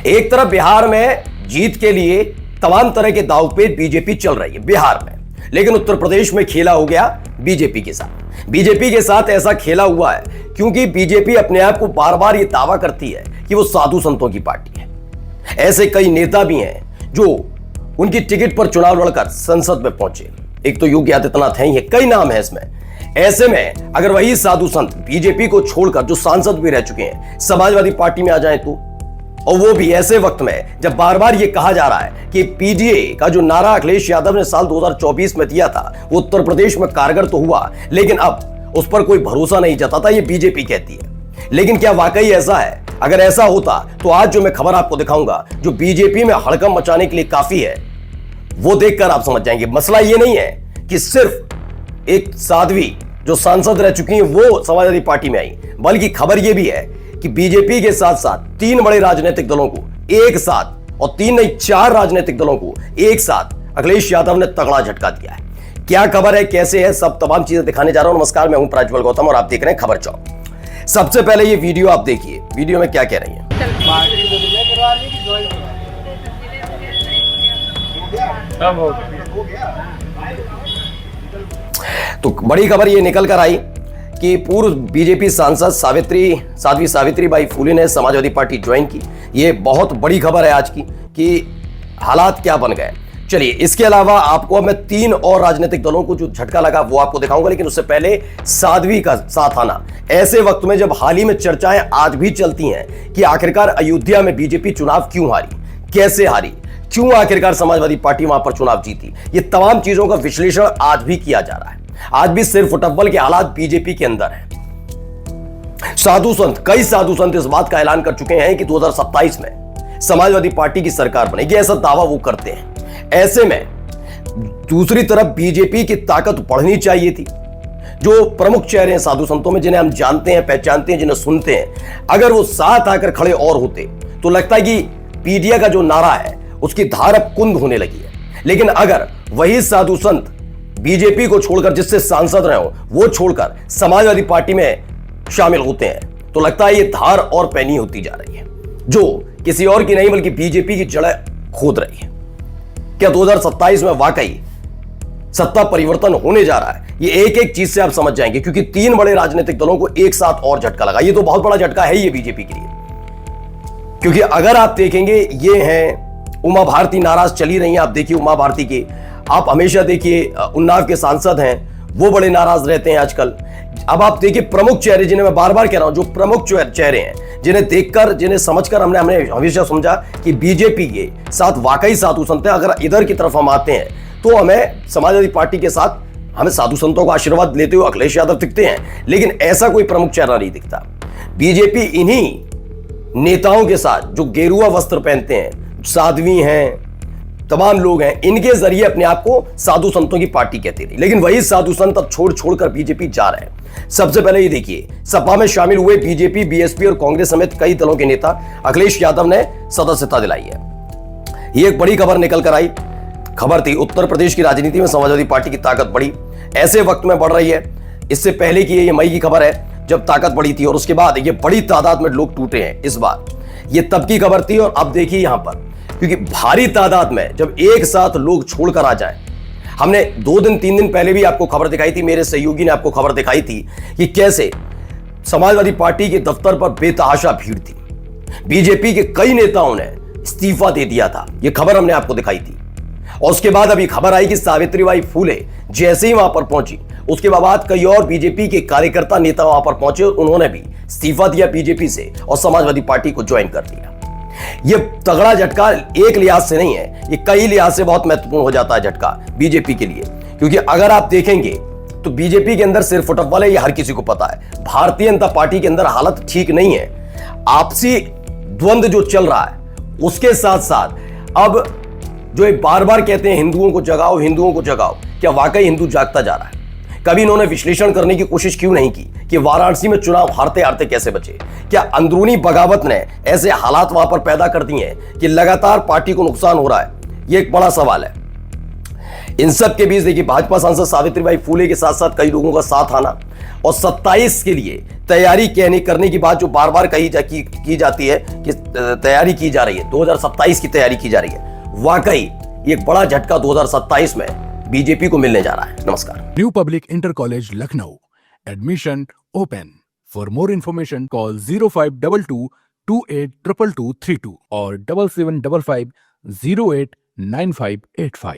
एक तरफ बिहार में जीत के लिए तमाम तरह के दांवपेच बीजेपी चल रही है बिहार में, लेकिन उत्तर प्रदेश में खेला हो गया बीजेपी के साथ। बीजेपी के साथ ऐसा खेला हुआ है क्योंकि बीजेपी अपने आप को बार बार यह दावा करती है कि वो साधु संतों की पार्टी है। ऐसे कई नेता भी हैं जो उनकी टिकट पर चुनाव लड़कर संसद में पहुंचे। एक तो योगी आदित्यनाथ हैं, ये कई नाम है इसमें। ऐसे में अगर वही साधु संत बीजेपी को छोड़कर जो सांसद भी रह चुके हैं समाजवादी पार्टी में आ जाए तो, और वो भी ऐसे वक्त में जब बार बार ये कहा जा रहा है कि पीडीए का जो नारा अखिलेश यादव ने साल 2024 में दिया था वो उत्तर प्रदेश में कारगर तो हुआ, लेकिन अब उस पर कोई भरोसा नहीं जताता, ये बीजेपी कहती है। लेकिन क्या वाकई ऐसा है? अगर ऐसा होता तो आज जो मैं खबर आपको दिखाऊंगा जो बीजेपी में हड़कंप मचाने के लिए काफी है, वो देखकर आप समझ जाएंगे। मसला ये नहीं है कि सिर्फ एक साध्वी जो सांसद रह चुकी हैं वो समाजवादी पार्टी में आई, बल्कि खबर यह भी है कि बीजेपी के साथ साथ 3 बड़े राजनीतिक दलों को एक साथ, और 3 नहीं 4 राजनीतिक दलों को एक साथ अखिलेश यादव ने तगड़ा झटका दिया है। क्या खबर है, कैसे है, सब तमाम चीजें दिखाने जा रहा हूं। नमस्कार, मैं हूं प्रज्वल गौतम और आप देख रहे हैं खबर चौक। सबसे पहले ये वीडियो आप देखिए, वीडियो में क्या कह रही है। तो बड़ी खबर ये निकल कर आई कि पूर्व बीजेपी सांसद साध्वी सावित्रीबाई फुले ने समाजवादी पार्टी ज्वाइन की। ये बहुत बड़ी खबर है आज की कि हालात क्या बन गए। चलिए, इसके अलावा आपको मैं 3 और राजनीतिक दलों को जो झटका लगा वो आपको दिखाऊंगा, लेकिन उससे पहले साध्वी का साथ आना ऐसे वक्त में जब हाल ही में चर्चाएं आज भी चलती हैं कि आखिरकार अयोध्या में बीजेपी चुनाव क्यों हारी, कैसे हारी, क्यों आखिरकार समाजवादी पार्टी वहां पर चुनाव जीती, ये तमाम चीजों का विश्लेषण आज भी किया जा रहा है। आज भी सिर्फ फुटबॉल के हालात बीजेपी के अंदर है। कई साधु संत इस बात का ऐलान कर चुके हैं कि 2027 में समाजवादी पार्टी की सरकार बनेगी, ऐसा दावा वो करते हैं। ऐसे में दूसरी तरफ बीजेपी की ताकत बढ़नी चाहिए थी। जो प्रमुख चेहरे हैं साधु संतों में, जिन्हें हम जानते हैं, पहचानते हैं, जिन्हें सुनते हैं, अगर वो साथ आकर खड़े और होते तो लगता है कि पीडीए का जो नारा है उसकी धार अब कुंद होने लगी है। लेकिन अगर वही साधु संत बीजेपी को छोड़कर, जिससे सांसद रहे हो, वो छोड़कर समाजवादी पार्टी में शामिल होते हैं तो लगता है ये धार और पैनी होती जा रही है, जो किसी और की नहीं बल्कि बीजेपी की जड़ें खोद रही है। क्या 2027 में वाकई सत्ता परिवर्तन होने जा रहा है? ये एक एक चीज से आप समझ जाएंगे, क्योंकि 3 बड़े राजनीतिक दलों को एक साथ और झटका लगा। ये तो बहुत बड़ा झटका है ये बीजेपी के लिए, क्योंकि अगर आप देखेंगे ये हैं उमा भारती नाराज चली रही हैं। आप देखिए उमा भारती के, आप हमेशा देखिए उन्नाव के सांसद हैं, वो बड़े नाराज रहते हैं आजकल। अब आप देखिए प्रमुख चेहरे, जिन्हें मैं बार बार कह रहा हूं, जो प्रमुख चेहरे हैं, जिन्हें देखकर, जिन्हें समझकर हमने हमेशा समझा कि बीजेपी के साथ वाकई साधु संत हैं। अगर इधर की तरफ हम आते हैं तो हमें समाजवादी पार्टी के साथ हमें साधु संतों का आशीर्वाद लेते हुए अखिलेश यादव दिखते हैं, लेकिन ऐसा कोई प्रमुख चेहरा नहीं दिखता। बीजेपी इन्हीं नेताओं के साथ जो गेरुआ वस्त्र पहनते हैं, साध्वी हैं, तमाम लोग हैं, इनके जरिए अपने आप को साधु संतों की पार्टी कहते रही। लेकिन वही साधु संत अब छोड़कर बीजेपी जा रहे हैं। सबसे पहले ये देखिए, सपा में शामिल हुए बीजेपी, बीएसपी और कांग्रेस समेत कई दलों के नेता अखिलेश यादव ने सदस्यता दिलाई है। ये एक बड़ी खबर निकल कर आई। खबर थी उत्तर प्रदेश की राजनीति में समाजवादी पार्टी की ताकत बढ़ी, ऐसे वक्त में बढ़ रही है। इससे पहले की ये मई की खबर है जब ताकत बढ़ी थी, और उसके बाद ये बड़ी तादाद में लोग टूटे हैं। इस बार ये तब की खबर थी, और अब देखिए यहां पर, क्योंकि भारी तादाद में जब एक साथ लोग छोड़कर आ जाए। हमने 2 दिन 3 दिन पहले भी आपको खबर दिखाई थी, मेरे सहयोगी ने आपको खबर दिखाई थी कि कैसे समाजवादी पार्टी के दफ्तर पर बेतहाशा भीड़ थी। बीजेपी के कई नेताओं ने इस्तीफा दे दिया था, यह खबर हमने आपको दिखाई थी। और उसके बाद अभी खबर आई कि सावित्रीबाई फुले जैसे ही वहां पर पहुंची, उसके बाद कई और बीजेपी के कार्यकर्ता नेता वहां पर पहुंचे और उन्होंने भी इस्तीफा दिया बीजेपी से और समाजवादी पार्टी को ज्वाइन कर दिया। ये तगड़ा झटका एक लिहाज से नहीं है, ये कई लिहाज से बहुत महत्वपूर्ण हो जाता है झटका बीजेपी के लिए, क्योंकि अगर आप देखेंगे तो बीजेपी के अंदर सिर्फ फुटबॉल है, ये हर किसी को पता है। भारतीय जनता पार्टी के अंदर हालत ठीक नहीं है। आपसी द्वंद्व जो चल रहा है उसके साथ साथ अब जो एक बार बार कहते हैं हिंदुओं को जगाओ, हिंदुओं को जगाओ, क्या वाकई हिंदू जागता जा रहा है? कभी इन्होंने विश्लेषण करने की कोशिश क्यों नहीं की कि वाराणसी में चुनाव हारते हारते कैसे बचे? क्या अंदरूनी बगावत ने ऐसे हालात वहां पर पैदा कर दिए हैं कि लगातार पार्टी को नुकसान हो रहा है? ये एक बड़ा सवाल है। इन सब के बीच देखिए भाजपा सांसद सावित्रीबाई फूले के साथ साथ कई लोगों का साथ आना और 27 के लिए तैयारी करने की बात जो बार बार की जाती है कि तैयारी की जा रही है, 2027 की तैयारी की जा रही है, वाकई एक बड़ा झटका 2027 में बीजेपी को मिलने जा रहा है। नमस्कार। New public inter college Lucknow, admission open. For more information call 0522 282232 और 7755 089585।